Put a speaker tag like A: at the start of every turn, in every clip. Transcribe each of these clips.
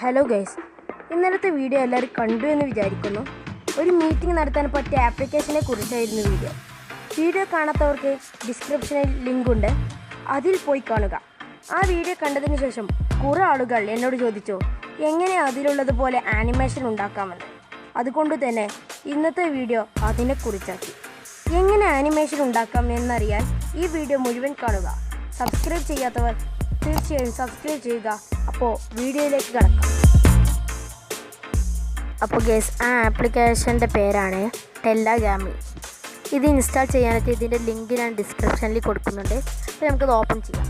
A: Hello guys, ഇന്നലത്തെ video എല്ലാവരും കണ്ടു എന്ന് വിചാരിക്കുന്നു. ഒരു മീറ്റിംഗ് നടത്താൻ പറ്റിയ ആപ്ലിക്കേഷനെ കുറിച്ചായിരുന്നു വീഡിയോ. വീഡിയോ കാണാത്തവർക്ക് ഡിസ്ക്രിപ്ഷനിൽ ലിങ്ക് ഉണ്ട്, അതിൽ പോയി കാണുക. ആ വീഡിയോ കണ്ടതിന് ശേഷം കുറേ ആളുകൾ എന്നോട് ചോദിച്ചു എങ്ങനെ അതിലുള്ളതുപോലെ ആനിമേഷൻ ഉണ്ടാക്കാമെന്ന്. അതുകൊണ്ട് തന്നെ ഇന്നത്തെ വീഡിയോ അതിനെക്കുറിച്ചാക്കി. എങ്ങനെ ആനിമേഷൻ ഉണ്ടാക്കാം എന്നറിയാൻ ഈ വീഡിയോ മുഴുവൻ കാണുക. സബ്സ്ക്രൈബ് ചെയ്യാത്തവർ തീർച്ചയായും സബ്സ്ക്രൈബ് ചെയ്യുക. അപ്പോൾ വീഡിയോയിലേക്ക് കടക്കാം. അപ്പോൾ ഗൈസ്, ആ ആപ്ലിക്കേഷൻ്റെ പേരാണ് ടെല്ലഗാമി. ഇത് ഇൻസ്റ്റാൾ ചെയ്യാനായിട്ട് ഇതിൻ്റെ ലിങ്ക് ഞാൻ ഡിസ്ക്രിപ്ഷനിൽ കൊടുക്കുന്നുണ്ട്. അപ്പോൾ നമുക്കത് ഓപ്പൺ ചെയ്യാം.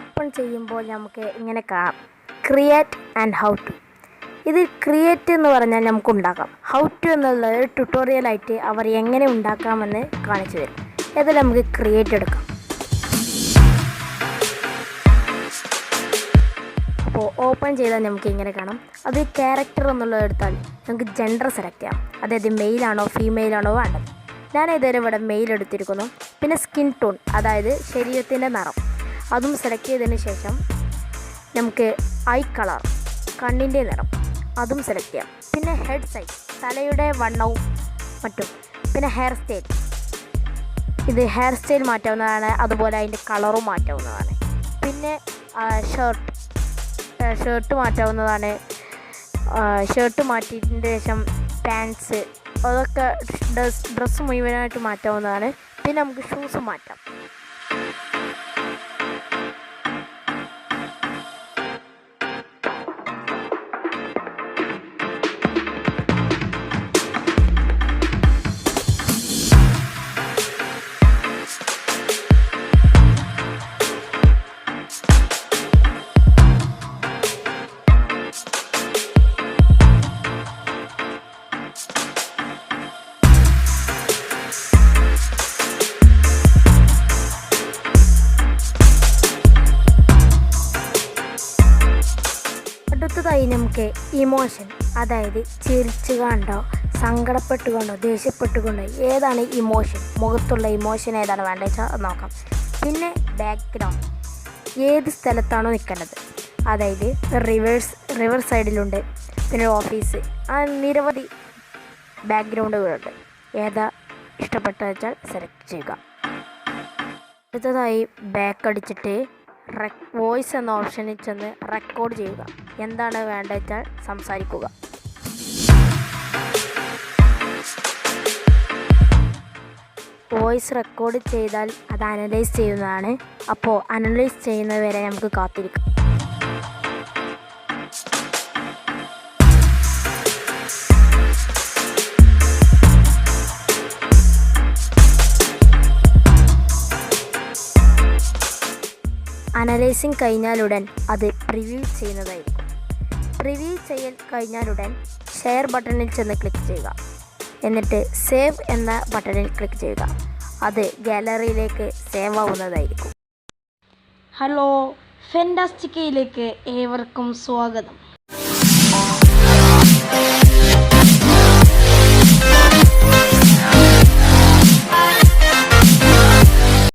A: ഓപ്പൺ ചെയ്യുമ്പോൾ നമുക്ക് ഇങ്ങനെ കാണാം, ക്രിയേറ്റ് ആൻഡ് ഹൗ ടു. ഇത് ക്രിയേറ്റ് എന്ന് പറഞ്ഞാൽ നമുക്ക് ഉണ്ടാക്കാം. ഹൗ ടു എന്നുള്ളത് ഒരു ട്യൂട്ടോറിയലായിട്ട് അവർ എങ്ങനെ ഉണ്ടാക്കാമെന്ന് കാണിച്ചു തരും. ഇതിൽ നമുക്ക് ക്രിയേറ്റ് എടുക്കാം. അപ്പോൾ ഓപ്പൺ ചെയ്താൽ നമുക്ക് ഇങ്ങനെ കാണാം. അത് ക്യാരക്ടർ എന്നുള്ളത് എടുത്താൽ നമുക്ക് ജെൻഡർ സെലക്ട് ചെയ്യാം. അതായത് മെയിലാണോ ഫീമെയിലാണോ വേണ്ടത്. ഞാൻ ഇതുവരെ ഇവിടെ മെയിൽ എടുത്തിരിക്കുന്നു. പിന്നെ സ്കിൻ ടോൺ, അതായത് ശരീരത്തിൻ്റെ നിറം, അതും സെലക്ട് ചെയ്തതിന് ശേഷം നമുക്ക് ഐ കളർ, കണ്ണിൻ്റെ നിറം, അതും സെലക്ട് ചെയ്യാം. പിന്നെ ഹെഡ് സൈസ്, തലയുടെ വണ്ണവും മറ്റും. പിന്നെ ഹെയർ സ്റ്റൈൽ, ഇത് ഹെയർ സ്റ്റൈൽ മാറ്റാവുന്നതാണ്, അതുപോലെ അതിൻ്റെ കളറും മാറ്റാവുന്നതാണ്. പിന്നെ ഷർട്ട് മാറ്റാവുന്നതാണ്. ഷർട്ട് മാറ്റിയതിന് ശേഷം പാൻസ്, അതൊക്കെ ഡ്രസ്സ് മുഴുവനായിട്ട് മാറ്റാവുന്നതാണ്. പിന്നെ നമുക്ക് ഷൂസ് മാറ്റാം. അടുത്തതായി നമുക്ക് ഇമോഷൻ, അതായത് ചിരിച്ചുകൊണ്ടോ സങ്കടപ്പെട്ടുകൊണ്ടോ ദേഷ്യപ്പെട്ടുകൊണ്ടോ ഏതാണ് ഇമോഷൻ, മുഖത്തുള്ള ഇമോഷൻ ഏതാണ് വേണ്ടത് വെച്ചാൽ നോക്കാം. പിന്നെ ബാക്ക്ഗ്രൗണ്ട്, ഏത് സ്ഥലത്താണോ നിൽക്കേണ്ടത്, അതായത് റിവർ സൈഡിലുണ്ട്, പിന്നെ ഓഫീസ്, ആ നിരവധി ബാക്ക്ഗ്രൗണ്ടുകളുണ്ട്. ഏതാ ഇഷ്ടപ്പെട്ട വെച്ചാൽ സെലക്ട് ചെയ്യുക. അടുത്തതായി ബാക്ക് അടിച്ചിട്ട് വോയിസ് എന്ന ഓപ്ഷനിൽ ചെന്ന് റെക്കോർഡ് ചെയ്യുക. എന്താണ് വേണ്ടത് വെച്ചാൽ സംസാരിക്കുക. വോയിസ് റെക്കോർഡ് ചെയ്താൽ അത് അനലൈസ് ചെയ്യുന്നതാണ്. അപ്പോൾ അനലൈസ് ചെയ്യുന്നത് വരെ നമുക്ക് കാത്തിരിക്കാം. അനലൈസിങ് കഴിഞ്ഞാലുടൻ അത് പ്രിവ്യൂ ചെയ്യുന്നതായിരിക്കും. പ്രിവ്യൂ ചെയ്യൽ കഴിഞ്ഞാലുടൻ ഷെയർ ബട്ടണിൽ ചെന്ന് ക്ലിക്ക് ചെയ്യുക. എന്നിട്ട് സേവ് എന്ന ബട്ടണിൽ ക്ലിക്ക് ചെയ്യുക. അത് ഗാലറിയിലേക്ക് സേവ് ആവുന്നതായിരിക്കും. ഹലോ, ഫെൻറ്റാസ്റ്റിക്കയിലേക്ക് ഏവർക്കും സ്വാഗതം.